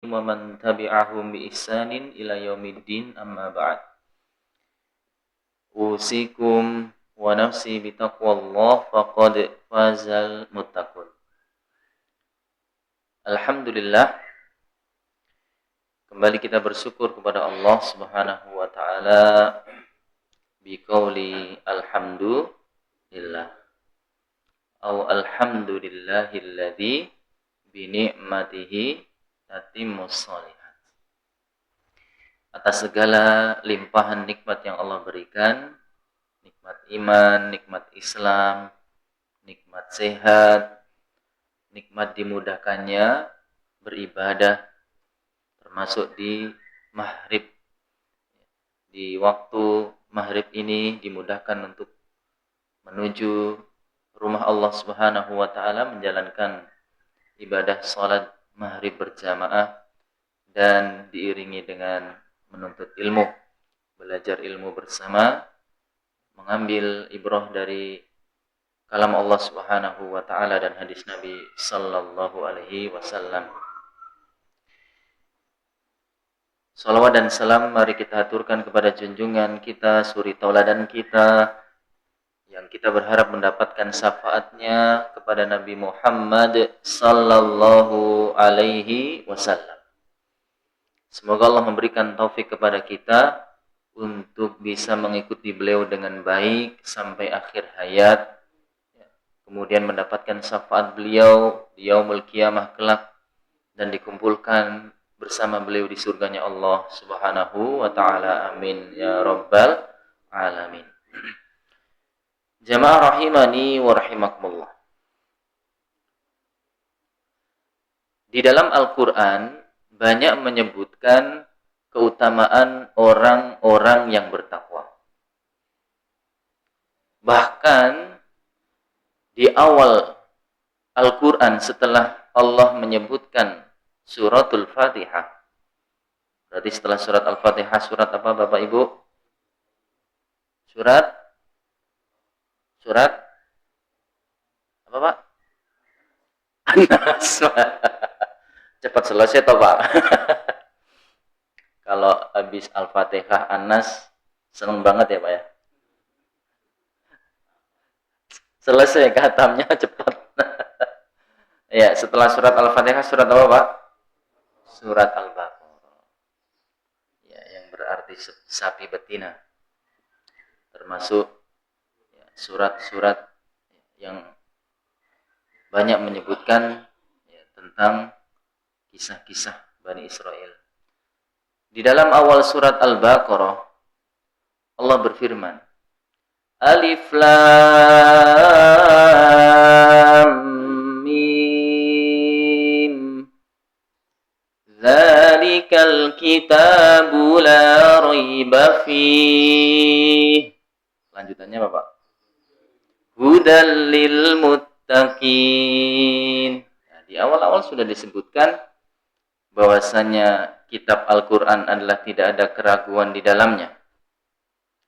ومن تبعهم بإحسان إلى يوم الدين أما بعد أوصيكم ونفسي بتقوى الله فقد فاز المتقون. Alhamdulillah, kembali kita bersyukur kepada Allah Subhanahu wa taala biqauli alhamdulillah au alhamdulillahilladzi bi ni'matihi tatimmus shalihat. Atas segala limpahan nikmat yang Allah berikan, nikmat iman, nikmat Islam, nikmat sehat, nikmat dimudahkannya beribadah, termasuk di maghrib. Di waktu maghrib ini dimudahkan untuk menuju rumah Allah Subhanahu wa taala menjalankan ibadah salat maghrib berjamaah dan diiringi dengan menuntut ilmu, belajar ilmu bersama, mengambil ibrah dari kalam Allah Subhanahu wa taala dan hadis Nabi sallallahu alaihi wasallam. Salawat dan salam mari kita aturkan kepada junjungan kita, suri tauladan kita, yang kita berharap mendapatkan syafaatnya kepada Nabi Muhammad sallallahu alaihi wasallam. Semoga Allah memberikan taufik kepada kita untuk bisa mengikuti beliau dengan baik sampai akhir hayat, kemudian mendapatkan syafaat beliau di yaumul qiyamah kelak dan dikumpulkan bersama beliau di surganya Allah Subhanahu wa taala. Amin ya rabbal alamin. Jamaah rahimani wa rahimakumullah. Di dalam Al-Qur'an banyak menyebutkan keutamaan orang-orang yang bertakwa. Bahkan di awal Al-Quran setelah Allah menyebutkan suratul Fatihah. Berarti setelah surat Al-Fatihah surat apa Bapak Ibu? Surat apa Pak? An-Nas. Cepat selesai toh Pak. Kalau habis Al-Fatihah An-Nas seneng banget ya Pak ya. Selesai khatamnya cepat. Ya, setelah surat Al-Fatihah surat apa Pak? Surat Al-Baqarah. Ya, yang berarti sapi betina. Termasuk ya, surat-surat yang banyak menyebutkan ya, tentang kisah-kisah Bani Israel. Di dalam awal surat Al-Baqarah Allah berfirman, Alif Lam Mim Dzalikal kitabu la raiba fih. Lanjutannya Bapak. Hudal lil muttaqin. Nah, di awal-awal sudah disebutkan bahwasanya kitab Al-Quran adalah tidak ada keraguan di dalamnya.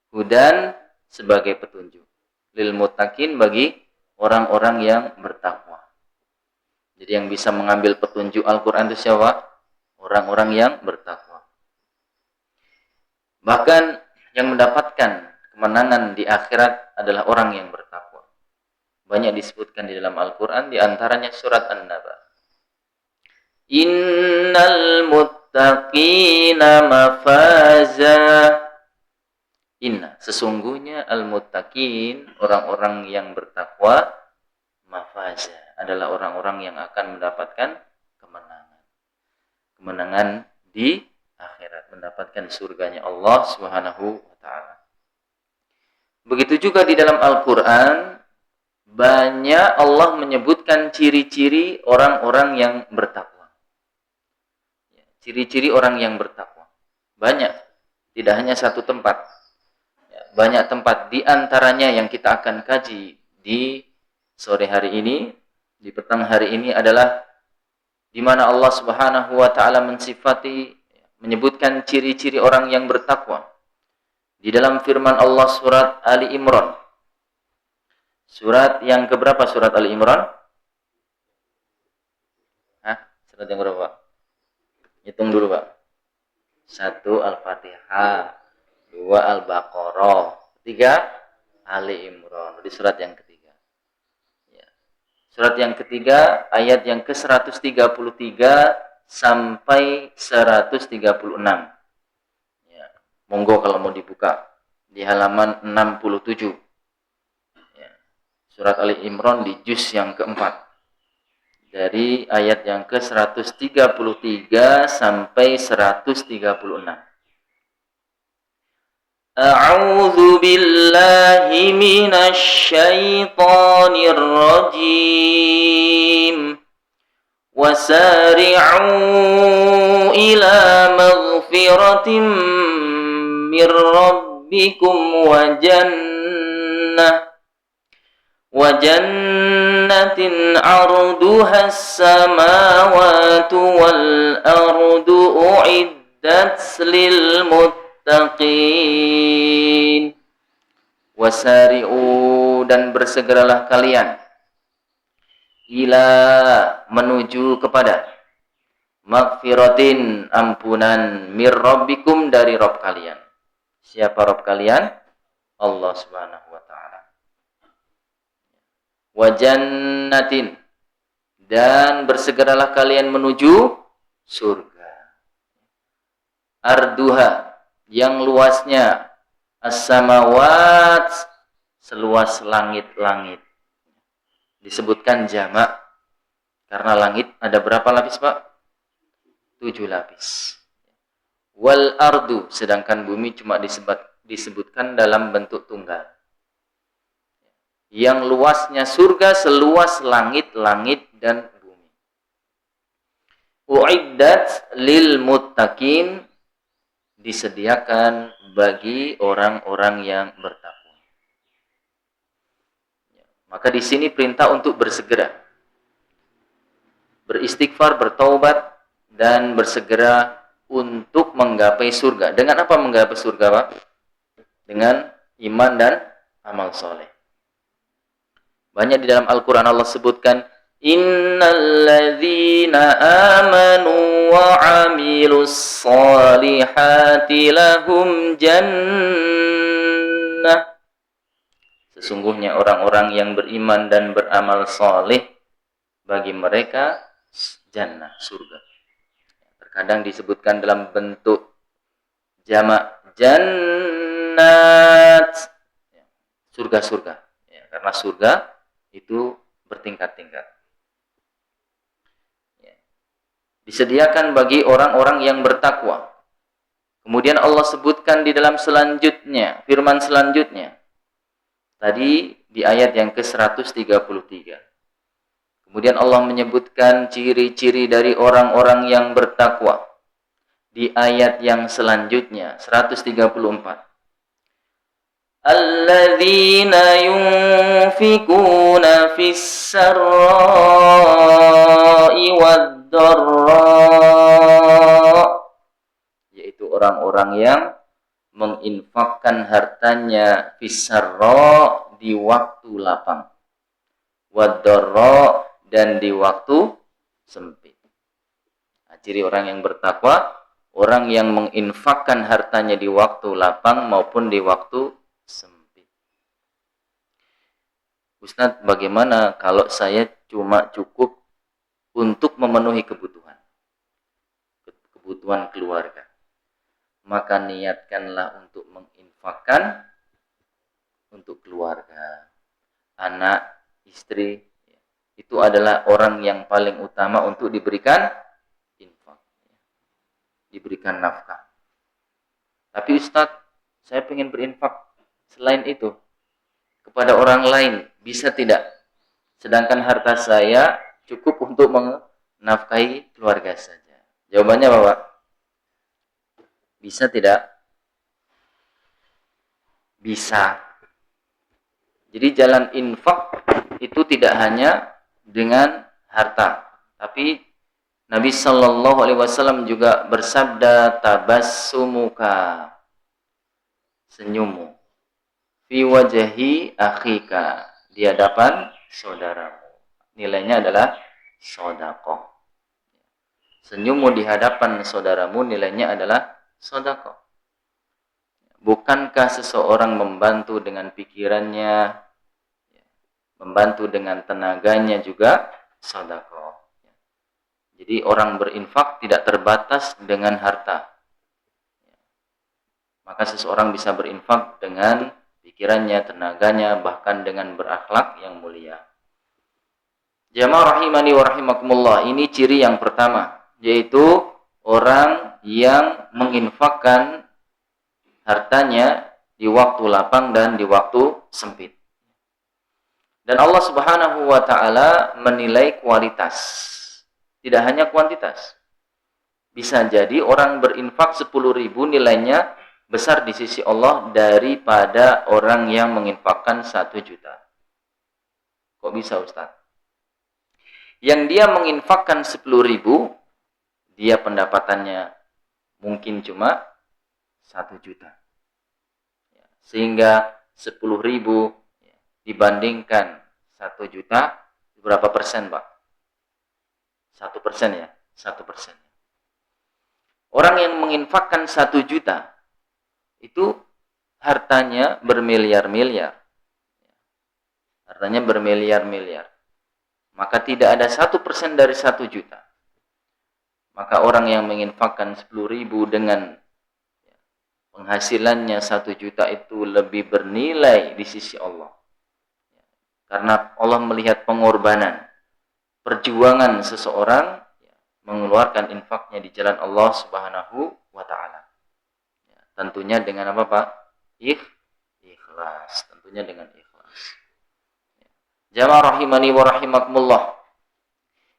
Hudan sebagai petunjuk. Lil muttaqin bagi orang-orang yang bertakwa. Jadi yang bisa mengambil petunjuk Al-Quran itu siapa? Orang-orang yang bertakwa. Bahkan yang mendapatkan kemenangan di akhirat adalah orang yang bertakwa. Banyak disebutkan di dalam Al-Quran, di antaranya surat An-Naba. Innal muttaqina mafaza. Inna, sesungguhnya al-muttaqin, orang-orang yang bertakwa, mafaza, adalah orang-orang yang akan mendapatkan kemenangan. Kemenangan di akhirat, mendapatkan surganya Allah Subhanahu wa taala. Begitu juga di dalam Al-Qur'an banyak Allah menyebutkan ciri-ciri orang-orang yang bertakwa. Ciri-ciri orang yang bertakwa. Banyak, tidak hanya satu tempat. Banyak tempat, di antaranya yang kita akan kaji di sore hari ini, di petang hari ini adalah di mana Allah Subhanahu wa taala mensifati, menyebutkan ciri-ciri orang yang bertakwa. Di dalam firman Allah surat Ali Imran. Surat yang keberapa surat Ali Imran? Surat yang berapa? Hitung dulu, Pak. 1 Al-Fatihah, 2 Al-Baqarah, 3 Ali Imran. Di surat yang ketiga. Ya. Surat yang ketiga, ayat yang ke-133 sampai 136. Ya. Monggo kalau mau dibuka di halaman 67. Ya. Surat Ali Imran di juz yang keempat. Dari ayat yang ke-133 sampai 136. A'udzu billahi minasy syaithanir rajim. Wasari'u ila maghfiratin mir rabbikum wa jannatin 'arduhas samawati wal ardu u'iddat lil muttaqin. Wasari'u, dan bersegeralah kalian ila, menuju kepada maghfiratin, ampunan, mir rabbikum, dari Rabb kalian. Siapa Rabb kalian? Allah Subhanahu wa taala. Wa jannatin, dan bersegeralah kalian menuju surga. Arduha, yang luasnya, as-samawat, seluas langit-langit. Disebutkan jamak karena langit ada berapa lapis, Pak? 7 lapis. Wal ardu, sedangkan bumi cuma disebutkan dalam bentuk tunggal. Yang luasnya surga seluas langit-langit dan bumi. U'iddat lil muttaqin, disediakan bagi orang-orang yang bertakwa. Maka di sini perintah untuk bersegera, beristighfar, bertaubat, dan bersegera untuk menggapai surga. Dengan apa menggapai surga, Pak? Dengan iman dan amal soleh. Banyak di dalam Al-Quran Allah sebutkan, innalladzina amanu wa amilus salihati lahum jannah. Sesungguhnya orang-orang yang beriman dan beramal soleh, bagi mereka jannah, surga. Terkadang disebutkan dalam bentuk jamak jannat, surga-surga. Ya, karena surga itu bertingkat-tingkat. Ya. Disediakan bagi orang-orang yang bertakwa. Kemudian Allah sebutkan di dalam selanjutnya, firman selanjutnya. Tadi di ayat yang ke-133. Kemudian Allah menyebutkan ciri-ciri dari orang-orang yang bertakwa. Di ayat yang selanjutnya, 134. Alladzina yunfikuna fis sarra'i wad-dharra, yaitu orang-orang yang menginfakkan hartanya fisarra, di waktu lapang, wad-dharra, dan di waktu sempit. Nah, ciri orang yang bertakwa, orang yang menginfakkan hartanya di waktu lapang maupun di waktu sempit. Ustaz, bagaimana kalau saya cuma cukup untuk memenuhi kebutuhan keluarga? Maka niatkanlah untuk menginfakkan untuk keluarga, anak, istri. Itu adalah orang yang paling utama untuk diberikan infak, diberikan nafkah. Tapi Ustaz, saya ingin berinfak selain itu kepada orang lain, bisa tidak? Sedangkan harta saya cukup untuk menafkahi keluarga saja. Jawabannya Bapak, bisa tidak? Bisa. Jadi jalan infak itu tidak hanya dengan harta, tapi Nabi Shallallahu Alaihi Wasallam juga bersabda, tabassumuka, senyummu, fi wajhi akhika, di hadapan saudaramu, nilainya adalah sedekah. Senyummu di hadapan saudaramu nilainya adalah sedekah. Bukankah seseorang membantu dengan pikirannya, membantu dengan tenaganya juga sedekah. Jadi orang berinfak tidak terbatas dengan harta. Maka seseorang bisa berinfak dengan pikirannya, tenaganya, bahkan dengan berakhlak yang mulia. Jamaah rahimani wa rahimakumullah, ini ciri yang pertama, yaitu orang yang menginfakkan hartanya di waktu lapang dan di waktu sempit. Dan Allah Subhanahu wa taala menilai kualitas, tidak hanya kuantitas. Bisa jadi orang berinfak 10.000 nilainya besar di sisi Allah daripada orang yang menginfakkan 1 juta. Kok bisa, Ustaz? Yang dia menginfakkan 10.000, dia pendapatannya mungkin cuma 1 juta. Sehingga 10.000 dibandingkan 1 juta, berapa persen, Pak? 1% ya? 1%. Orang yang menginfakkan 1 juta, itu hartanya bermiliar-miliar. Hartanya bermiliar-miliar. Maka tidak ada 1% dari 1 juta. Maka orang yang menginfakkan 10.000 dengan penghasilannya 1 juta itu lebih bernilai di sisi Allah. Karena Allah melihat pengorbanan, perjuangan seseorang mengeluarkan infaknya di jalan Allah Subhanahu wa taala. Tentunya dengan apa, Pak? Ikhlas. Tentunya dengan ikhlas. Jamaah rahimani wa rahimakumullah.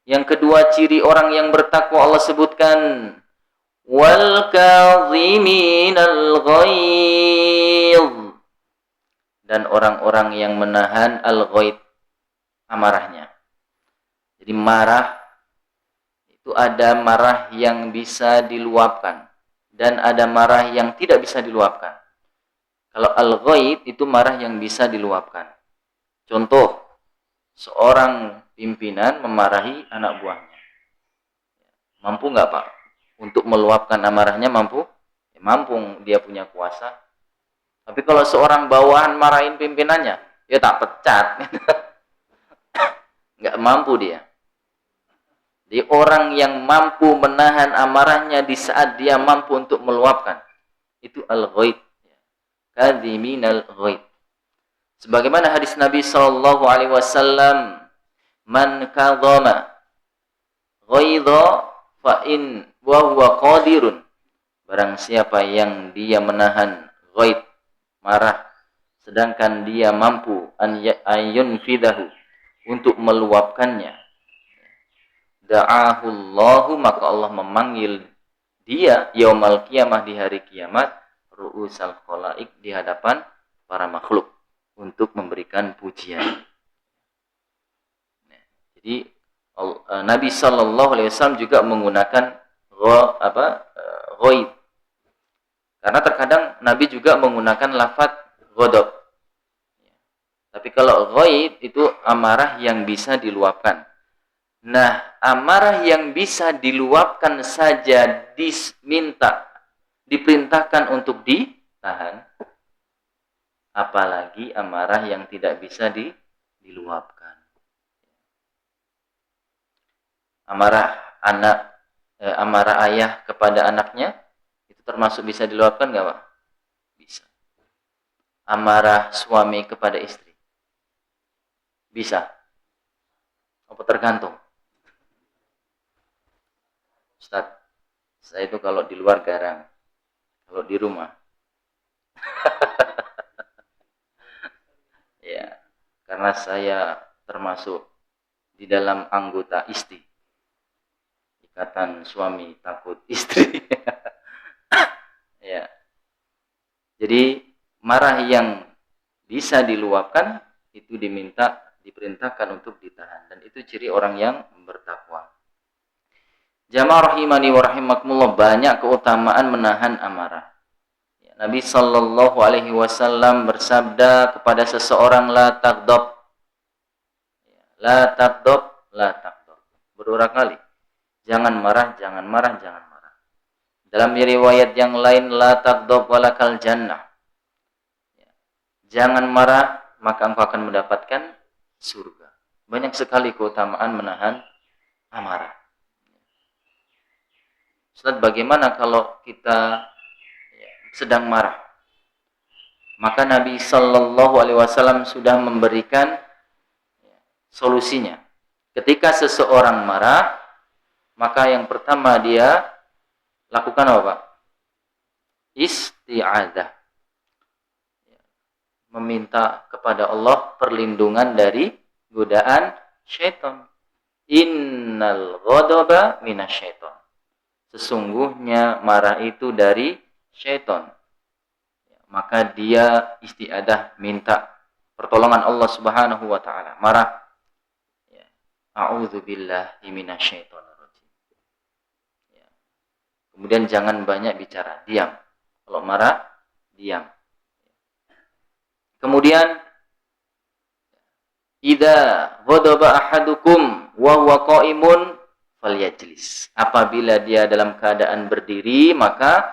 Yang kedua ciri orang yang bertakwa Allah sebutkan wal kadhiminal ghaidh, dan orang-orang yang menahan al-ghaidh, amarahnya. Jadi marah itu ada marah yang bisa diluapkan dan ada marah yang tidak bisa diluapkan. Kalau al-ghaidh itu marah yang bisa diluapkan. Contoh, seorang pimpinan memarahi anak buahnya. Mampu nggak, Pak? Untuk meluapkan amarahnya mampu? Ya, mampu, dia punya kuasa. Tapi kalau seorang bawahan marahin pimpinannya, ya tak pecat. Nggak mampu dia. Jadi orang yang mampu menahan amarahnya di saat dia mampu untuk meluapkan, itu al-ghaidh. Kadhiminal ghaidh. Sebagaimana hadis Nabi sallallahu alaihi wasallam, "Man kadhama ghaidha fa in wa huwa qadirun." Barang siapa yang dia menahan ghaidh, marah, sedangkan dia mampu ayun fidahu, untuk meluapkannya, da'ahullahu, maka Allah memanggil dia yaumal qiyamah, di hari kiamat, ru'usal khalaik, di hadapan para makhluk, untuk memberikan pujian. Jadi Nabi sallallahu alaihi wasallam juga menggunakan ghaid. Karena terkadang Nabi juga menggunakan lafaz ghadab. Tapi kalau ghaid itu amarah yang bisa diluapkan. Nah, amarah yang bisa diluapkan saja diperintahkan untuk ditahan. Apalagi amarah yang tidak bisa diluapkan. Amarah ayah kepada anaknya, termasuk bisa diluapkan nggak, Pak? Bisa. Amarah suami kepada istri, bisa? Apa tergantung? Ustaz, saya itu kalau di luar garang, kalau di rumah, ya, karena saya termasuk di dalam anggota ISTI, Ikatan Suami Takut Istri. Ya. Jadi marah yang bisa diluapkan itu diperintahkan untuk ditahan, dan itu ciri orang yang bertakwa. Jamaah rahimani wa rahimakumullah, banyak keutamaan menahan amarah. Nabi sallallahu alaihi wasallam bersabda kepada seseorang, la taghdab. La taghdab, la taghdab. Berulang kali. Jangan marah, jangan marah, jangan marah. Dalam riwayat yang lain, la taghdab walakal jannah. Jangan marah, maka engkau akan mendapatkan surga. Banyak sekali keutamaan menahan amarah. Ustaz, bagaimana kalau kita sedang marah? Maka Nabi Sallallahu Alaihi Wasallam sudah memberikan solusinya. Ketika seseorang marah, maka yang pertama dia lakukan apa, Pak? Isti'adzah. Meminta kepada Allah perlindungan dari godaan syaitan. Innal ghadaba minasyaiton. Sesungguhnya marah itu dari syaitan. Maka dia isti'adzah, minta pertolongan Allah Subhanahu wa taala. Marah, a'udzubillahi minasyaitonir rajim. Kemudian jangan banyak bicara, diam. Kalau marah, diam. Kemudian idza ghadaba ahadukum wa huwa qa'imun falyajlis. Apabila dia dalam keadaan berdiri, maka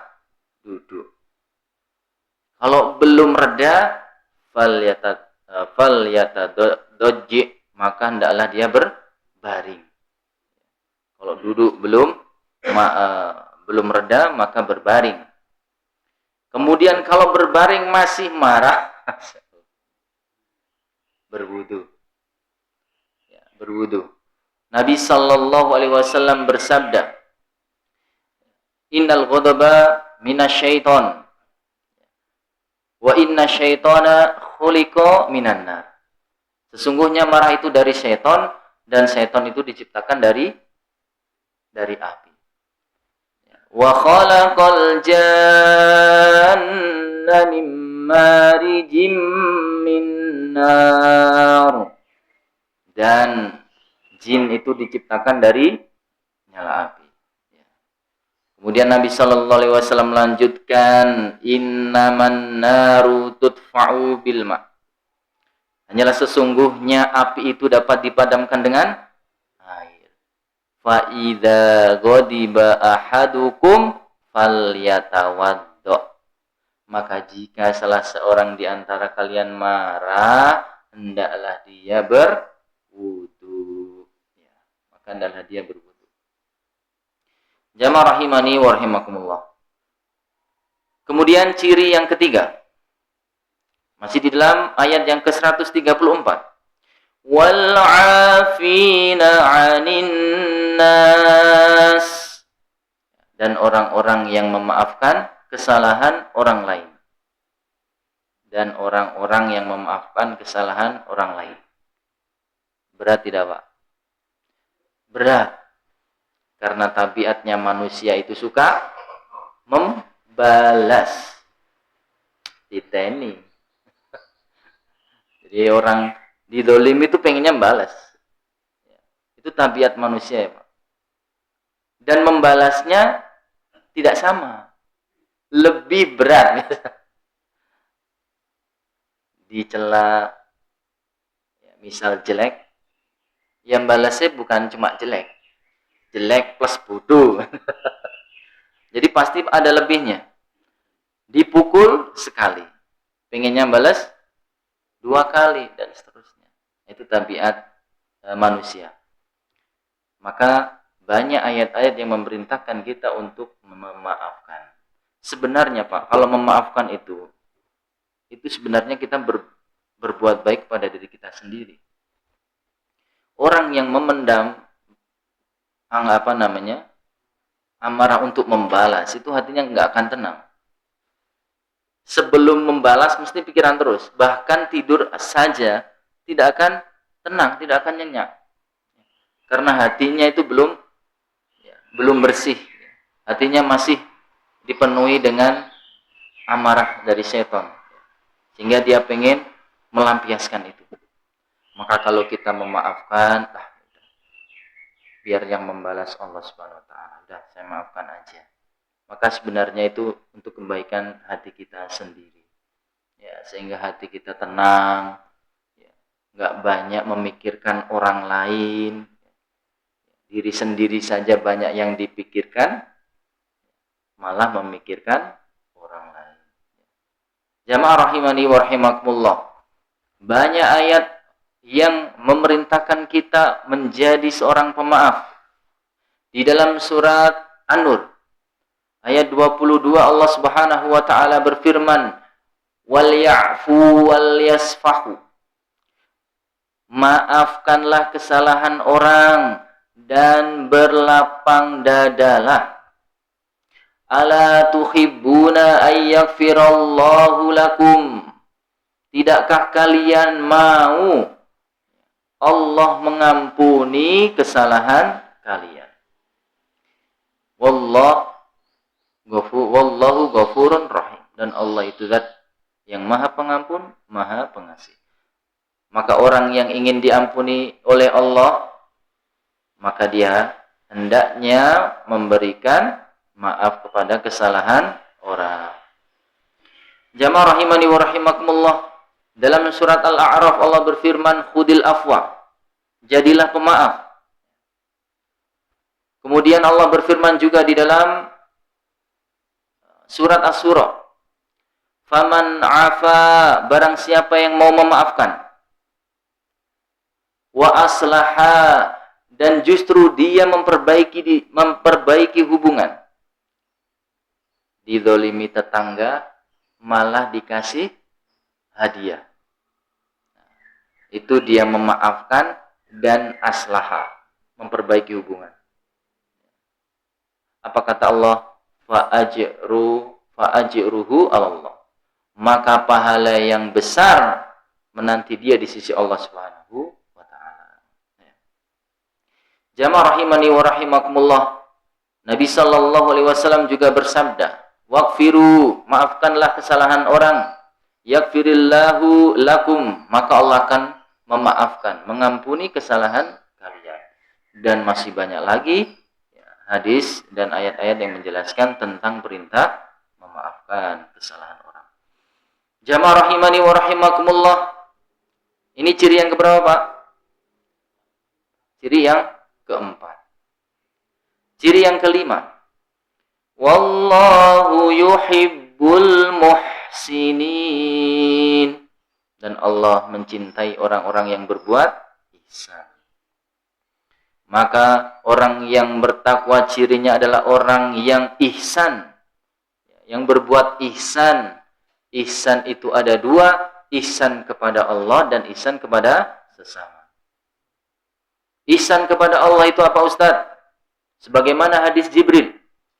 duduk. Kalau belum reda, falyatadajji, maka hendaklah dia berbaring. Kalau duduk belum reda, maka berbaring. Kemudian kalau berbaring masih marah, berwudu. Berwudu. Nabi Sallallahu Alaihi Wasallam bersabda, Innal ghadaba minasyaiton, wa inna syaitana khuliqa minan nar. Sesungguhnya marah itu dari syaitan, dan syaitan itu diciptakan dari api. Wa khalaqal janna min marijim min nar. Dan jin itu diciptakan dari nyala api. Kemudian Nabi Shallallahu Alaihi Wasallam melanjutkan, innaman naru tudfa'u bil ma. Hanyalah sesungguhnya api itu dapat dipadamkan dengan air. Fa idza ghadiba ahadukum falyatawaddo. Maka jika salah seorang di antara kalian marah, hendaklah dia berwudu. Maka hendaklah dia berwudu. Jamaah rahimani wa rahimakumullah. Kemudian ciri yang ketiga, masih di dalam ayat yang ke-134. Wal 'afina 'anil nas. Dan orang-orang yang memaafkan kesalahan orang lain. Dan orang-orang yang memaafkan kesalahan orang lain. Berat tidak, Pak? Berat. Karena tabiatnya manusia itu suka membalas. Diteni. Jadi orang didolimi itu pengennya membalas. Itu tabiat manusia, ya, Pak. Dan membalasnya tidak sama. Lebih berat. Dicela, misal jelek, yang balasnya bukan cuma jelek. Jelek plus bodoh. Jadi pasti ada lebihnya. Dipukul sekali, pengennya balas 2 kali, dan seterusnya. Itu tabiat manusia. Maka banyak ayat-ayat yang memerintahkan kita untuk memaafkan. Sebenarnya, Pak, kalau memaafkan itu sebenarnya kita berbuat baik pada diri kita sendiri. Orang yang memendam amarah untuk membalas, itu hatinya nggak akan tenang. Sebelum membalas mesti pikiran terus. Bahkan tidur saja tidak akan tenang, tidak akan nyenyak. Karena hatinya itu belum bersih. Hatinya masih dipenuhi dengan amarah dari setan. Sehingga dia pengen melampiaskan itu. Maka kalau kita memaafkan, biar yang membalas Allah Subhanahu wa taala. Udah, saya maafkan aja. Maka sebenarnya itu untuk kebaikan hati kita sendiri. Sehingga hati kita tenang, enggak banyak memikirkan orang lain. diri sendiri saja banyak yang dipikirkan, malah memikirkan orang lain. Jamaah rahimani wa rahimakumullah. Banyak ayat yang memerintahkan kita menjadi seorang pemaaf. Di dalam surat An-Nur ayat 22 Allah Subhanahu wa taala berfirman, "Wal ya'fu wal yasfahu." Maafkanlah kesalahan orang dan berlapang dadalah. Ala tuhibbuna ayyaghfirallahu lakum. Tidakkah kalian mau Allah mengampuni kesalahan kalian? Wallahu ghafurun rahim. Dan Allah itu zat yang maha pengampun, maha pengasih. Maka orang yang ingin diampuni oleh Allah, maka dia hendaknya memberikan maaf kepada kesalahan orang. Jamaah rahimani wa rahimakumullah. Dalam surat Al-A'raf Allah berfirman, khudil afwa. Jadilah pemaaf. Kemudian Allah berfirman juga di dalam surat Asy-Syura, faman afa, barang siapa yang mau memaafkan, wa aslaha, dan justru dia memperbaiki hubungan, dizalimi tetangga malah dikasih hadiah, itu dia memaafkan dan aslaha, memperbaiki hubungan. Apa kata Allah? Fa'ajruhu Allah. Maka pahala yang besar menanti dia di sisi Allah Subhanahu wa taala. Jamaah rahimani wa rahimakumullah. Nabi sallallahu alaihi wasallam juga bersabda, "Waghfiru, maafkanlah kesalahan orang. Yaghfirillahu lakum, maka Allah akan memaafkan, mengampuni kesalahan kalian." Dan masih banyak lagi hadis dan ayat-ayat yang menjelaskan tentang perintah memaafkan kesalahan orang. Jamaah rahimani wa rahimakumullah. Ini ciri yang keberapa, Pak? Ciri yang keempat. Ciri yang kelima. Wallahu yuhibbul muhsinin. Dan Allah mencintai orang-orang yang berbuat ihsan. Maka orang yang bertakwa cirinya adalah orang yang ihsan. Yang berbuat ihsan. Ihsan itu ada dua. Ihsan kepada Allah dan ihsan kepada sesama. Ihsan kepada Allah itu apa, Ustaz? Sebagaimana hadis Jibril.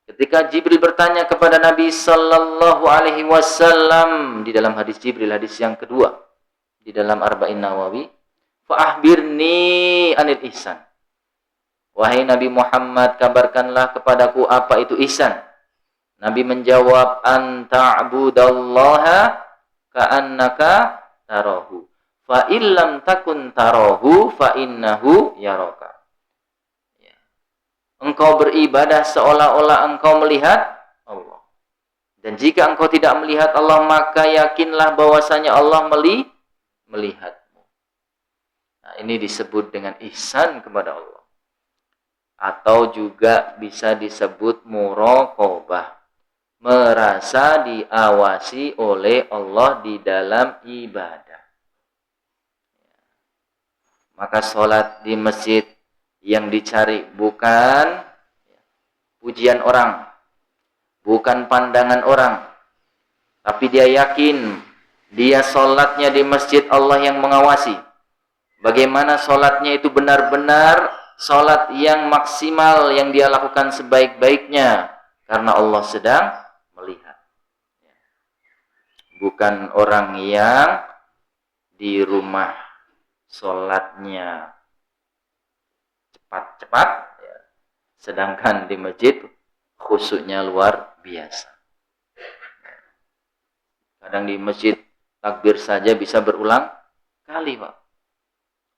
Ketika Jibril bertanya kepada Nabi sallallahu alaihi wasallam di dalam hadis Jibril, hadis yang kedua di dalam Arba'in Nawawi, "Fa'akhbirni anil ihsan." Wahai Nabi Muhammad, kabarkanlah kepadaku apa itu ihsan. Nabi menjawab, anta'budallaha ka'annaka tarahu. Fa illam takun tarahu fa innahu yaraka. Engkau beribadah seolah-olah engkau melihat Allah. Dan jika engkau tidak melihat Allah, maka yakinlah bahwasanya Allah melihatmu. Nah, ini disebut dengan ihsan kepada Allah. Atau juga bisa disebut muraqabah, merasa diawasi oleh Allah di dalam ibadah. Maka sholat di masjid yang dicari bukan pujian orang, bukan pandangan orang, tapi dia yakin dia sholatnya di masjid Allah yang mengawasi. Bagaimana sholatnya itu benar-benar sholat yang maksimal, yang dia lakukan sebaik-baiknya, karena Allah sedang melihat. Bukan orang yang di rumah sholatnya cepat-cepat, sedangkan di masjid khusyuknya luar biasa. Kadang di masjid takbir saja bisa berulang kali, Pak.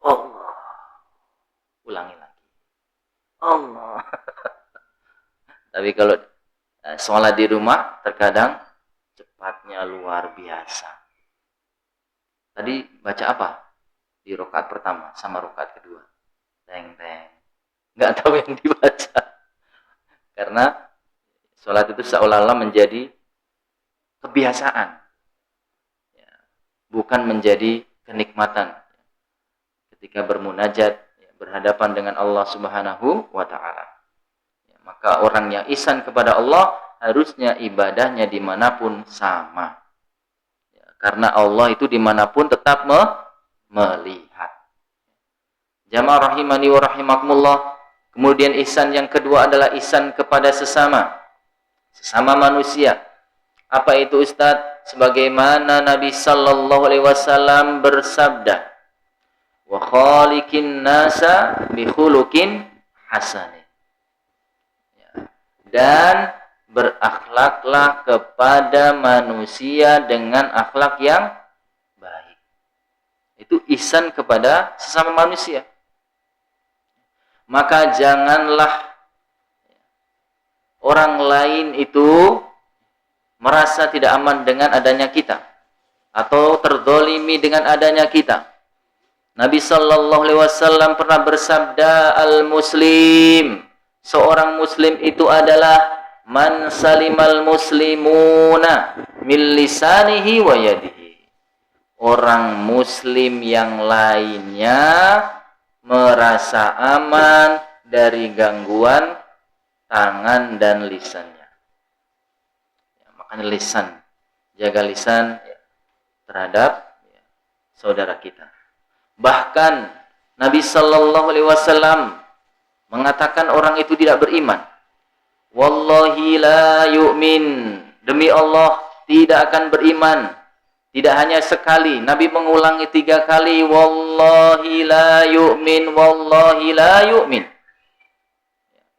Allah, ulangi lagi. Allah. Tapi kalau sholat di rumah terkadang cepatnya luar biasa. Tadi baca apa? Di rakaat pertama sama rakaat kedua. Teng-teng. nggak tahu yang dibaca. Karena sholat itu seolah-olah menjadi kebiasaan, ya, bukan menjadi kenikmatan. Ketika bermunajat, ya, berhadapan dengan Allah Subhanahu wa Ta'ala, ya, maka orang yang ihsan kepada Allah harusnya ibadahnya dimanapun sama, ya, karena Allah itu dimanapun tetap melihat. Jamaah rahimani wa rahimakumullah. Kemudian ihsan yang kedua adalah ihsan kepada sesama manusia. Apa itu Ustaz? Sebagaimana Nabi sallallahu alaihi wasallam bersabda, "Wa khaliqin nasa bi khuluqin hasanin." Dan berakhlaklah kepada manusia dengan akhlak yang baik. Itu ihsan kepada sesama manusia. Maka janganlah orang lain itu merasa tidak aman dengan adanya kita, atau terzalimi dengan adanya kita. Nabi sallallahu alaihi wasallam pernah bersabda, al-muslim, seorang muslim itu adalah man salimal muslimuna min lisanihi wa yadihi. Orang muslim yang lainnya merasa aman dari gangguan tangan dan lisannya. Ya, makanya lisan, jaga lisan, ya, terhadap, ya, saudara kita. Bahkan Nabi sallallahu alaihi wasallam mengatakan orang itu tidak beriman. Wallahi la yu'min. Demi Allah tidak akan beriman. Tidak hanya sekali, Nabi mengulangi 3 kali, wallahi la yu'min, wallahi la yu'min.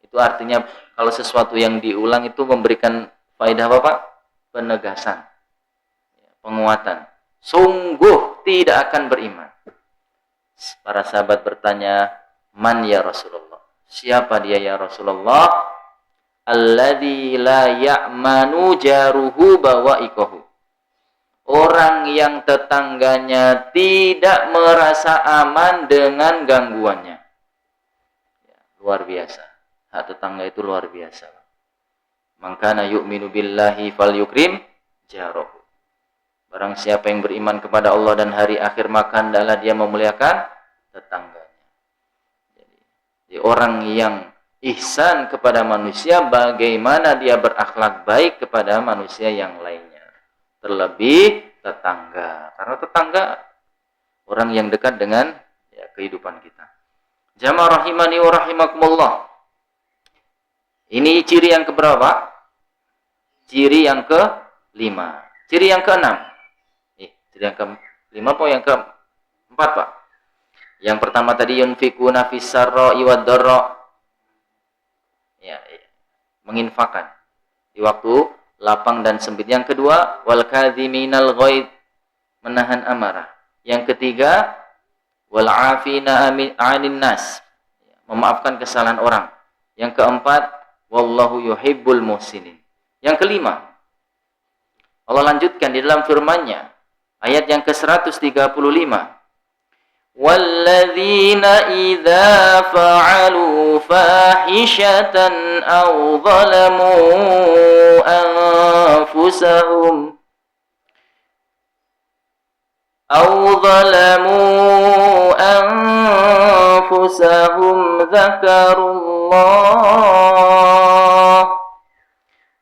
Itu artinya kalau sesuatu yang diulang itu memberikan faedah apa, Pak? Penegasan, penguatan. Sungguh tidak akan beriman. Para sahabat bertanya, man ya Rasulullah? Siapa dia ya Rasulullah? Alladzi la ya'manu jaruhu bawa'iqahu. Orang yang tetangganya tidak merasa aman dengan gangguannya. Ya, luar biasa. Hak tetangga itu luar biasa. Man kana yu'minu billahi falyukrim jarahu. Barang siapa yang beriman kepada Allah dan hari akhir, maka hendaklah dia memuliakan tetangganya. Jadi orang yang ihsan kepada manusia, bagaimana dia berakhlak baik kepada manusia yang lainnya. Terlebih tetangga, karena tetangga orang yang dekat dengan, ya, kehidupan kita. Jamaah rahimani wa rahimakumullah. Ini ciri yang keberapa? Ciri yang ke-5. Ciri yang ke-6. Ciri yang ke-5 apa yang ke-4, Pak? Yang pertama tadi yunfikuna fis sarra'i wad dharra. Ya, menginfakkan di waktu lapang dan sempit. Yang kedua, wal kadhiminal ghaid, menahan amarah. Yang ketiga, wal afina 'anil nas, memaafkan kesalahan orang. Yang keempat, wallahu yuhibbul muhsinin. Yang kelima, Allah lanjutkan di dalam firman-Nya, ayat yang ke-135. وَالَّذِينَ إِذَا فَعَلُوا فَاحِشَةً أَوْ ظَلَمُوا أَنفُسَهُمْ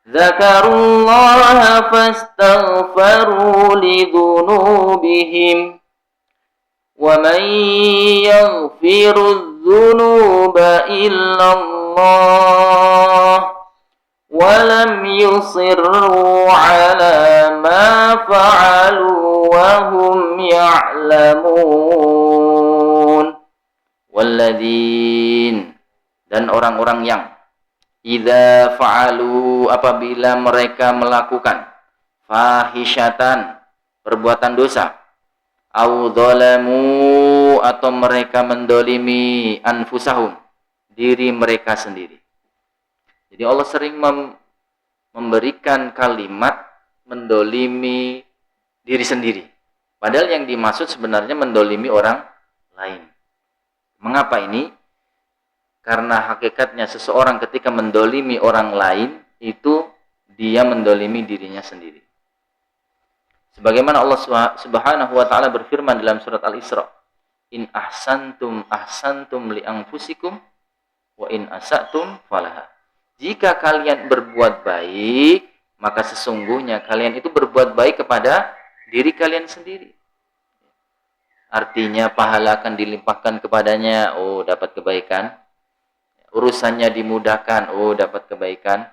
ذَكَرُوا اللَّهَ فَاسْتَغْفَرُوا لِذُنُوبِهِمْ وَمَنْ يَغْفِرُ الذُّنُوبَ إِلَّا اللَّهُ وَلَمْ يُصِرُّوا عَلَى مَا فَعَلُوا وَهُمْ يَعْلَمُونَ. وَالَّذِينَ, dan orang-orang yang idza fa'alu, apabila mereka melakukan fahisyatan, perbuatan dosa, au dzalamu, atau mereka mendolimi anfusahum, diri mereka sendiri. Jadi Allah sering memberikan kalimat mendolimi diri sendiri. Padahal yang dimaksud sebenarnya mendolimi orang lain. Mengapa ini? Karena hakikatnya seseorang ketika mendolimi orang lain, itu dia mendolimi dirinya sendiri. Sebagaimana Allah Subhanahu wa taala berfirman dalam surat Al-Isra, "In ahsantum ahsantum li anfusikum wa in asatum falaha." Jika kalian berbuat baik, maka sesungguhnya kalian itu berbuat baik kepada diri kalian sendiri. Artinya pahala akan dilimpahkan kepadanya, oh dapat kebaikan. Urusannya dimudahkan, oh dapat kebaikan.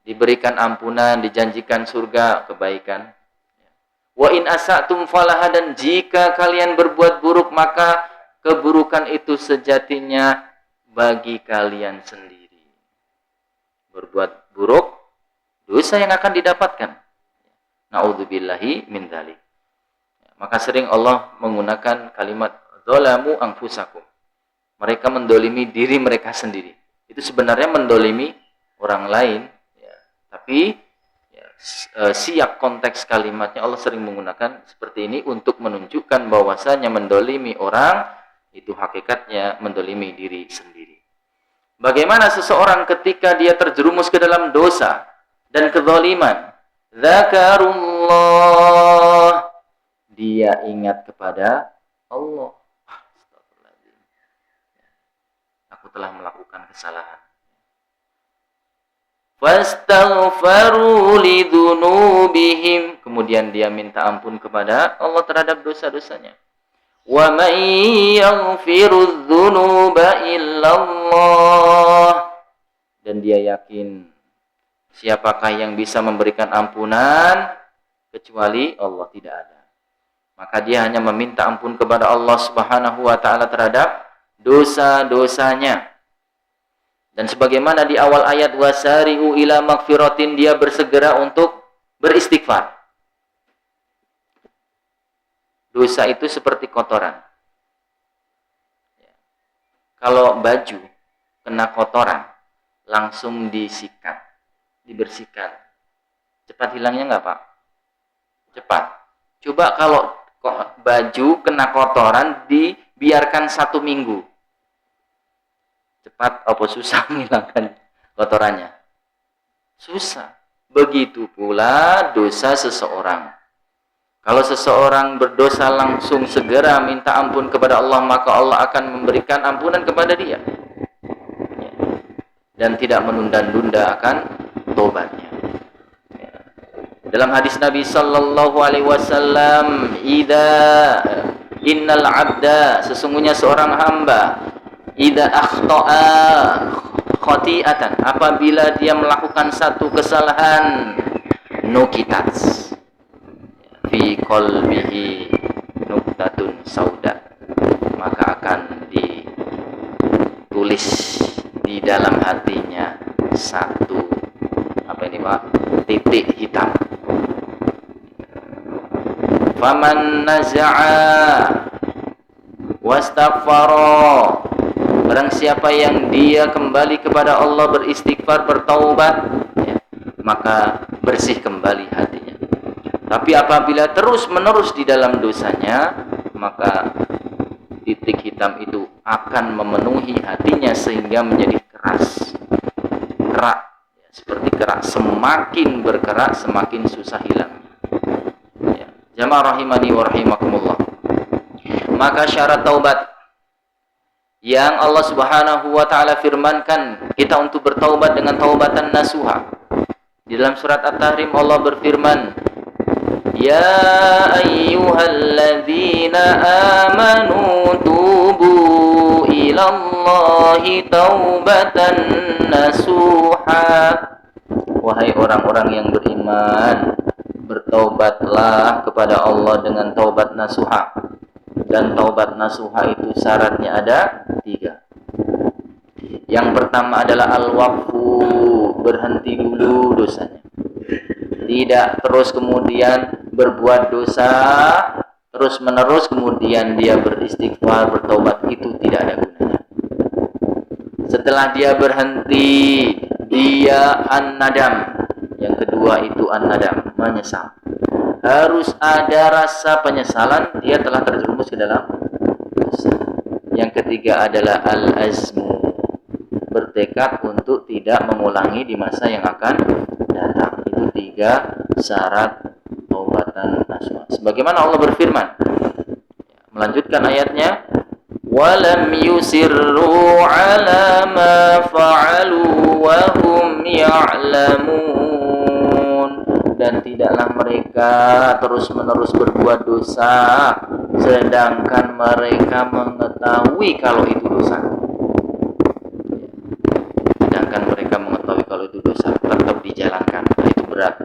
Diberikan ampunan, dijanjikan surga, kebaikan. Wa in asatum falaha, dan jika kalian berbuat buruk, maka keburukan itu sejatinya bagi kalian sendiri. Berbuat buruk, dosa yang akan didapatkan. Na'udzubillahi min dzalik. Maka sering Allah menggunakan kalimat dzalamu anfusakum. Mereka mendolimi diri mereka sendiri. Itu sebenarnya mendolimi orang lain. Ya. Tapi ya, siap konteks kalimatnya Allah sering menggunakan seperti ini untuk menunjukkan bahwasanya mendolimi orang itu hakikatnya mendolimi diri sendiri. Bagaimana seseorang ketika dia terjerumus ke dalam dosa dan kezaliman, dzakarullah, dia ingat kepada Allah. Aku telah melakukan kesalahan. Fastaghfaru lidzunubihim, kemudian dia minta ampun kepada Allah terhadap dosa-dosanya. Wa may yaghfiru dzunuba illallah, dan dia yakin siapakah yang bisa memberikan ampunan kecuali Allah, tidak ada. Maka dia hanya meminta ampun kepada Allah Subhanahu wa taala terhadap dosa-dosanya. Dan sebagaimana di awal ayat wasari'u ila magfiratin, dia bersegera untuk beristighfar. Dosa itu seperti kotoran. Kalau baju kena kotoran, langsung disikat, dibersihkan. Cepat hilangnya enggak, Pak? Cepat. Coba kalau baju kena kotoran dibiarkan 1 minggu. Cepat apa susah menghilangkan kotorannya? Susah. Begitu pula dosa seseorang. Kalau seseorang berdosa langsung segera minta ampun kepada Allah, maka Allah akan memberikan ampunan kepada dia. Dan tidak menunda-nunda akan tobatnya. Dalam hadis Nabi sallallahu alaihi wasallam, innal abda, sesungguhnya seorang hamba, idza akhta'a khati'atan, apabila dia melakukan satu kesalahan, nukitat fi qalbihi nuktatun sauda, maka akan ditulis di dalam hatinya satu titik hitam. Faman naza'a wastaghfara, barang siapa yang dia kembali kepada Allah, beristighfar, bertaubat, ya, maka bersih kembali hatinya. Tapi apabila terus-menerus di dalam dosanya, maka titik hitam itu akan memenuhi hatinya sehingga menjadi keras. Kerak, ya, seperti kerak, semakin berkerak semakin susah hilangnya. Ya. Jamaah rahimani wa rahimakumullah. Maka syarat taubat yang Allah Subhanahu wa taala firmankan kita untuk bertaubat dengan taubatan nasuha. Di dalam surat At-Tahrim Allah berfirman, "Ya ayyuhalladzina amanu tubu ilallahi taubatan nasuha." Wahai orang-orang yang beriman, bertaubatlah kepada Allah dengan taubat nasuha. Dan taubat nasuha itu syaratnya ada 3. Yang pertama adalah al-waqfu, berhenti dulu dosanya. Tidak terus kemudian berbuat dosa terus menerus kemudian dia beristighfar, bertaubat, itu tidak ada gunanya. Setelah dia berhenti, dia an-nadam. Yang kedua itu an-nadam, menyesal. Harus ada rasa penyesalan dia telah terjerumus ke dalam dosa. Yang ketiga adalah al-azmu, bertekad untuk tidak mengulangi di masa yang akan datang. Itu 3 syarat taubatan nasuha. Sebagaimana Allah berfirman, melanjutkan ayatnya, walam yusirru ala ma fa'alu wa hum ya'lamun, dan tidaklah mereka terus-menerus berbuat dosa sedangkan mereka mengetahui kalau itu dosa. Sedangkan mereka mengetahui kalau itu dosa, tetap dijalankan. Nah, itu berat.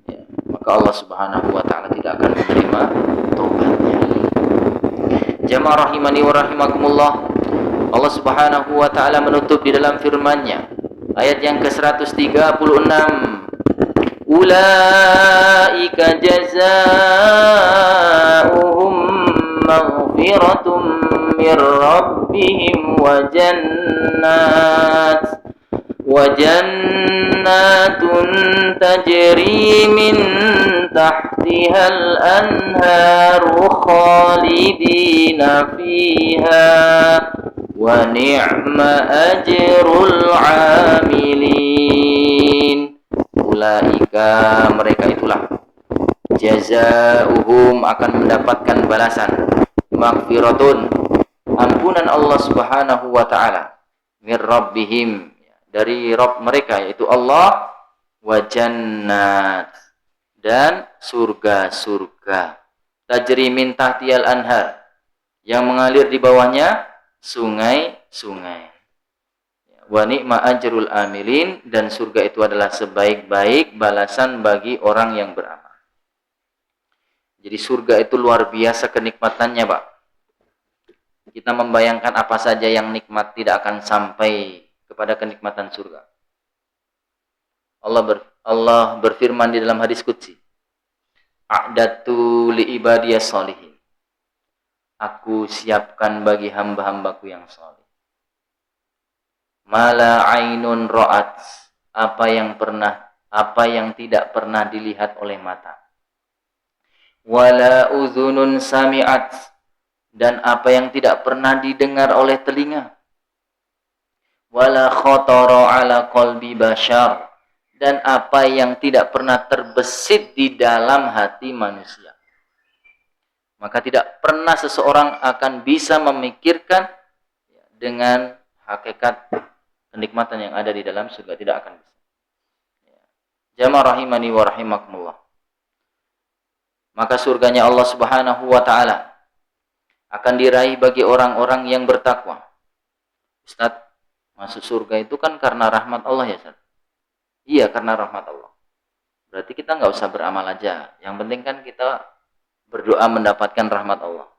Ya, maka Allah Subhanahu wa taala tidak akan menerima taubatnya. Jamaah rahimani wa rahimakumullah. Allah Subhanahu wa taala menutup di dalam firman-Nya ayat yang ke-136. Ulaika jazaohum maghfiratum mir rabbihim wa jannatun tajri min tahtihal anharu khalidina fiha wa ni'ma ajrul amilin. Ulaika, mereka itulah, jazaohum, akan mendapatkan balasan, maghfiratun, ampunan Allah Subhanahu wa taala, mir rabbihim, dari Rabb mereka yaitu Allah, wa jannat, dan surga-surga, tajri min tahtiyal anhar, yang mengalir di bawahnya sungai-sungai. Wa ni'ma ajrul amilin, dan surga itu adalah sebaik-baik balasan bagi orang yang beramal. Jadi surga itu luar biasa kenikmatannya, Pak. Kita membayangkan apa saja yang nikmat tidak akan sampai kepada kenikmatan surga. Allah berfirman di dalam hadis qudsi, a'datu li ibadiyas sholihin, aku siapkan bagi hamba-hambaku yang saleh, mala ainun ra'at, apa yang tidak pernah dilihat oleh mata, wala uzunun sami'at, dan apa yang tidak pernah didengar oleh telinga, wala khatara ala qalbi bashar, dan apa yang tidak pernah terbesit di dalam hati manusia. Maka tidak pernah seseorang akan bisa memikirkan dengan hakikat kenikmatan yang ada di dalam surga, tidak akan bisa. Jamaah rahimani wa rahimakumullah. Maka surganya Allah Subhanahu wa taala akan diraih bagi orang-orang yang bertakwa. Ustaz, masuk surga itu kan karena rahmat Allah ya, Ustaz? Iya, karena rahmat Allah. Berarti kita nggak usah beramal aja. Yang penting kan kita berdoa mendapatkan rahmat Allah.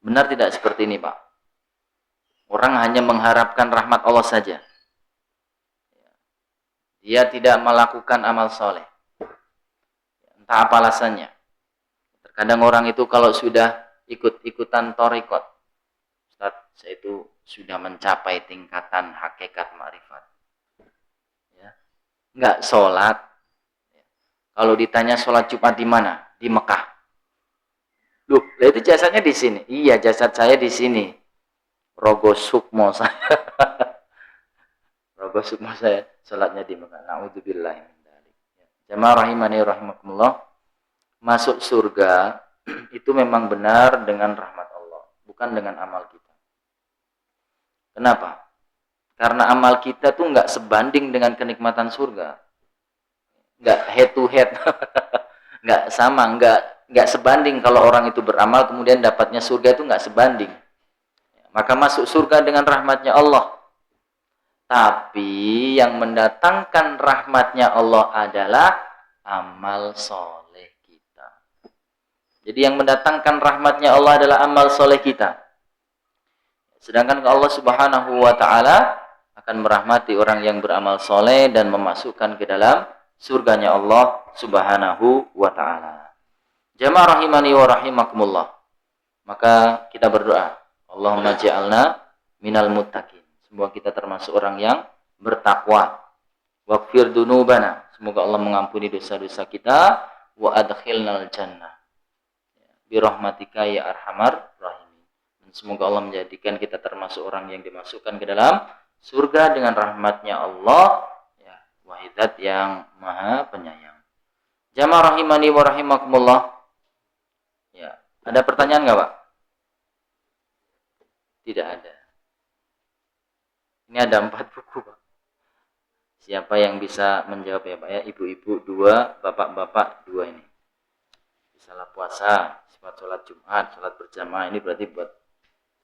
Benar tidak seperti ini, Pak? Orang hanya mengharapkan rahmat Allah saja. Dia tidak melakukan amal soleh. Entah apa alasannya. Terkadang orang itu kalau sudah ikut-ikutan thariqat, Ustaz, saya itu sudah mencapai tingkatan hakikat ma'rifat. Ya. Enggak sholat. Kalau ditanya sholat Jumat di mana? Di Mekah. Loh, itu jasadnya di sini. Iya, jasad saya di sini. Rogo sukmo saya. Rogo sukmo saya salatnya di Mekah. Nauzubillah min dzalik. Jamaah rahimani rahimakumullah. Masuk surga itu memang benar dengan rahmat Allah, bukan dengan amal kita. Kenapa? Karena amal kita tuh enggak sebanding dengan kenikmatan surga. Enggak head to head. Enggak sama, enggak sebanding. Kalau orang itu beramal kemudian dapatnya surga itu enggak sebanding. Maka masuk surga dengan rahmatnya Allah. Tapi yang mendatangkan rahmatnya Allah adalah amal soleh kita. Jadi yang mendatangkan rahmatnya Allah adalah amal soleh kita. Sedangkan Allah Subhanahu wa ta'ala akan merahmati orang yang beramal soleh dan memasukkan ke dalam surganya Allah Subhanahu wa ta'ala. Jamaah rahimani wa rahimakumullah. Maka kita berdoa, Allahumma ja'alna minal muttaqin. Semoga kita termasuk orang yang bertakwa. Waghfir dunubana. Semoga Allah mengampuni dosa-dosa kita. Wa adkhilnal jannah. Birahmatika ya arhamar rahimin. Dan semoga Allah menjadikan kita termasuk orang yang dimasukkan ke dalam surga dengan rahmatnya Allah, ya, Wahidat yang Maha Penyayang. Jamaah rahimani wa rahimakumullah. Ya, ada pertanyaan nggak, Pak? Tidak ada. Ini ada 4 buku, Pak. Siapa yang bisa menjawab ya, Pak ya? Ibu-ibu 2, bapak-bapak 2 ini. Salah puasa, sifat sholat Jumat, sholat berjamaah, ini berarti buat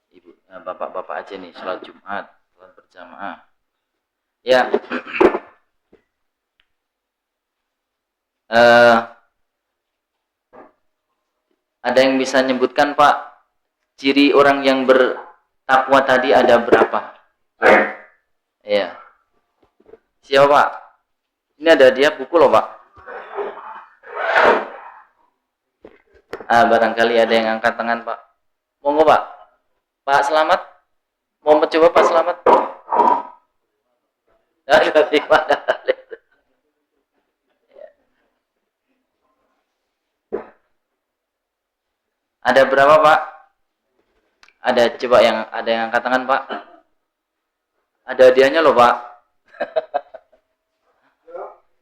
ibu, bapak-bapak aja nih, sholat Jumat, sholat berjamaah. Ya, ada yang bisa menyebutkan, Pak, ciri orang yang bertakwa tadi ada berapa? Iya. Siapa, Pak? Ini ada dia buku loh, Pak. Barangkali ada yang angkat tangan, Pak. Monggo, Pak. Pak Selamat. Mau mencoba, Pak Selamat? Ada berapa, Pak? Ada coba ada yang angkat tangan, Pak. Ada hadiahnya loh, Pak.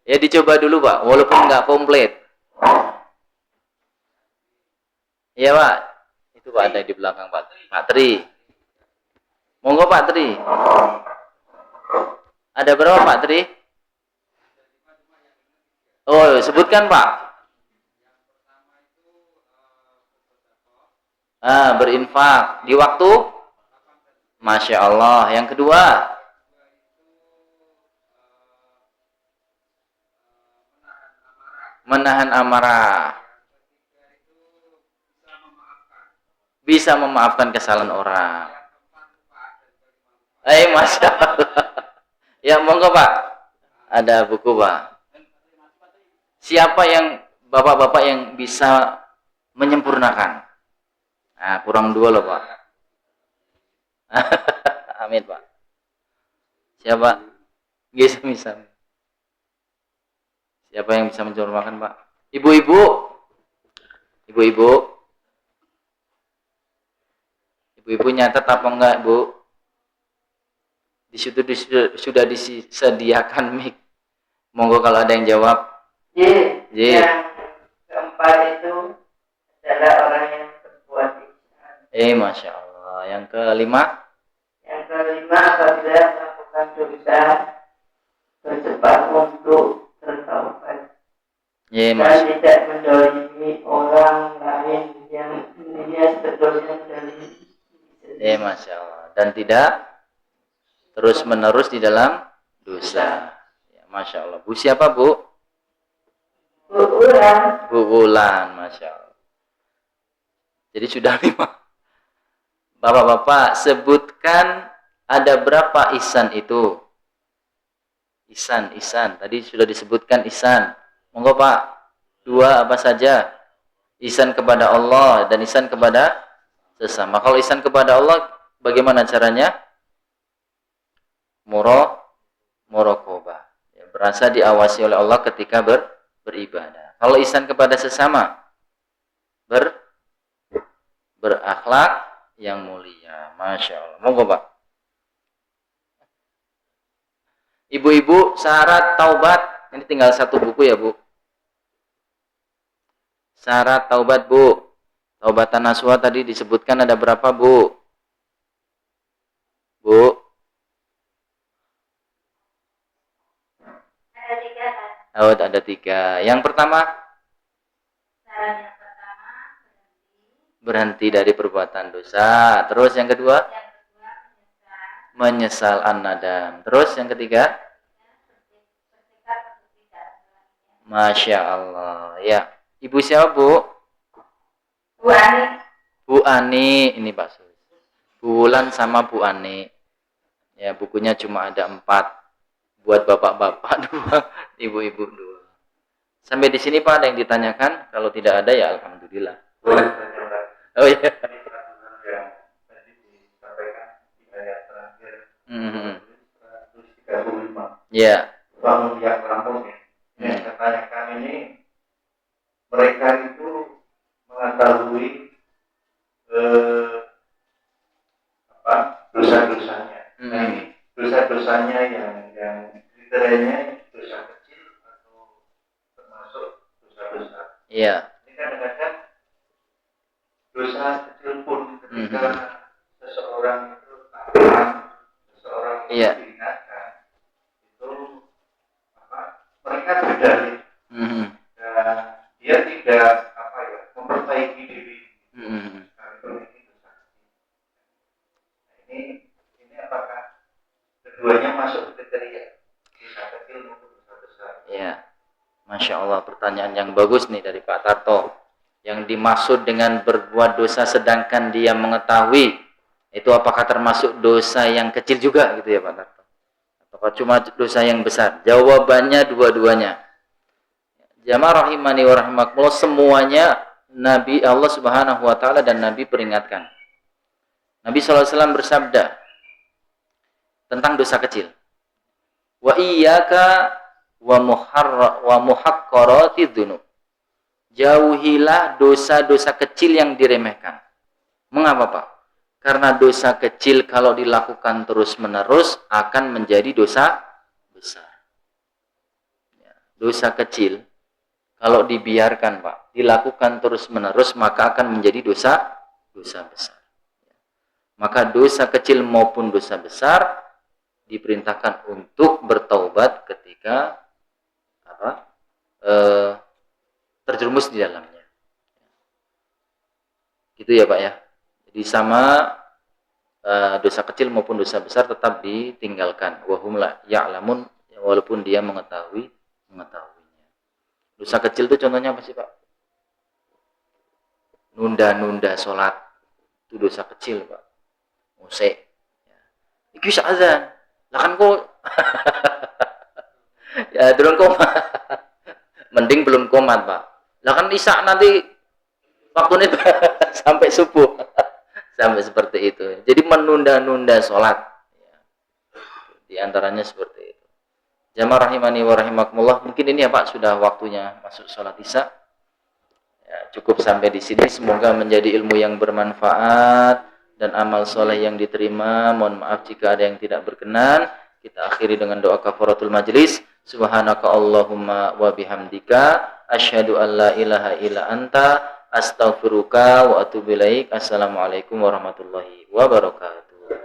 Ya dicoba dulu, Pak, walaupun nggak komplit. Iya, Pak. Itu Pak ada di belakang, Pak. Pak Tri. Monggo, Pak Tri. Ada berapa, Pak Tri? Oh, sebutkan, Pak. Berinfak di waktu, Masya Allah. Yang kedua, menahan amarah. Bisa memaafkan kesalahan orang. Masya Allah. Ya, monggo, Pak. Ada buku, Pak. Siapa yang bapak-bapak yang bisa menyempurnakan? Kurang 2 loh, Pak. Amin, Pak. Siapa? Bisa. Siapa yang bisa menyempurnakan, Pak? Ibu-ibu. Ibu-ibu nyatet apa enggak, Bu? Di situ sudah disediakan mic. Monggo kalau ada yang jawab. Yang keempat itu adalah orang yang berbuat ihsan. Masya Allah. Yang kelima? Yang kelima apabila melakukan dosa bercepat untuk bertaubat. Dan tidak mendolimi orang lain yang intinya sebetulnya mendolimi. Masya Allah. Dan tidak terus menerus di dalam dosa. Ya, Masya Allah. Bu siapa, Bu? Bu Ulan, Masya Allah. Jadi sudah 5. Bapak-bapak, sebutkan ada berapa ihsan itu? Ihsan. Tadi sudah disebutkan ihsan. Monggo, Pak. 2 apa saja? Ihsan kepada Allah dan ihsan kepada sesama. Kalau ihsan kepada Allah, bagaimana caranya? Muraqabah. Ya, berasa diawasi oleh Allah ketika beribadah. Kalau ihsan kepada sesama, berakhlak yang mulia. Masya Allah. Monggo, Pak. Ibu-ibu, syarat taubat. Ini tinggal 1 buku ya, Bu. Syarat taubat, Bu. Taubatan nasuha tadi disebutkan ada berapa, Bu? Bu? Ada 3. Yang pertama? Berhenti dari perbuatan dosa. Terus yang kedua? Menyesal an-nadam. Terus yang ketiga? Masya Allah. Ya. Ibu siapa, Bu? Bu Ani. Bu Ani. Ini Pak Sus. Bu Ulan sama Bu Ani. Ya, bukunya cuma ada 4. Buat bapak-bapak 2, ibu-ibu 2. Sampai di sini, Pak, ada yang ditanyakan? Kalau tidak ada ya alhamdulillah. Oh iya. Ya. Bangun yang Lampung ya. Yang saya tanyakan ini, mereka itu mengetahui dosa-dosanya. Dosa Iya. Ini kadang-kadang dosa kecil pun ketika seseorang itu seseorang itu diingatkan, itu mereka berdalih dan dia tidak memperbaiki diri. Ini apakah keduanya masuk kriteria dosa kecil maupun dosa besar? Ya, Masya Allah, pertanyaan yang bagus nih dari Pak Tarto. Yang dimaksud dengan berbuat dosa sedangkan dia mengetahui, itu apakah termasuk dosa yang kecil juga gitu ya Pak Tarto? Apakah cuma dosa yang besar? Jawabannya dua-duanya. Jamaah rahimani wa rahimakumullah, semuanya Nabi Allah Subhanahu wa taala dan Nabi peringatkan. Nabi SAW bersabda tentang dosa kecil. Wa iyyaka wa muhaqqaratidz dzunub. Jauhilah dosa-dosa kecil yang diremehkan. Mengapa, Pak? Karena dosa kecil kalau dilakukan terus-menerus akan menjadi dosa besar. Dosa kecil kalau dibiarkan, Pak, dilakukan terus-menerus maka akan menjadi dosa besar. Maka dosa kecil maupun dosa besar diperintahkan untuk bertaubat ketika terjerumus di dalamnya. Gitu ya Pak ya. Jadi sama dosa kecil maupun dosa besar tetap ditinggalkan. Wahum la ya'lamun, walaupun dia mengetahuinya. Dosa kecil itu contohnya apa sih Pak? Nunda-nunda sholat. Itu dosa kecil Pak. Musik. Iki wis azan. Lah kan kok ya durung komat. Mending belum komat Pak. Lah kan isya nanti waktunya sampai subuh. Sampai seperti itu. Jadi menunda-nunda sholat. Di antaranya seperti itu. Jamaah rahimani wa rahimakumullah. Mungkin ini ya Pak sudah waktunya masuk sholat isya. Ya, cukup sampai di sini. Semoga menjadi ilmu yang bermanfaat dan amal soleh yang diterima. Mohon maaf jika ada yang tidak berkenan. Kita akhiri dengan doa kafaratul majlis. Subhanaka Allahumma wa bihamdika asyhadu an la ilaha illa anta astaghfiruka wa atubu ilaik. Assalamualaikum warahmatullahi wabarakatuh.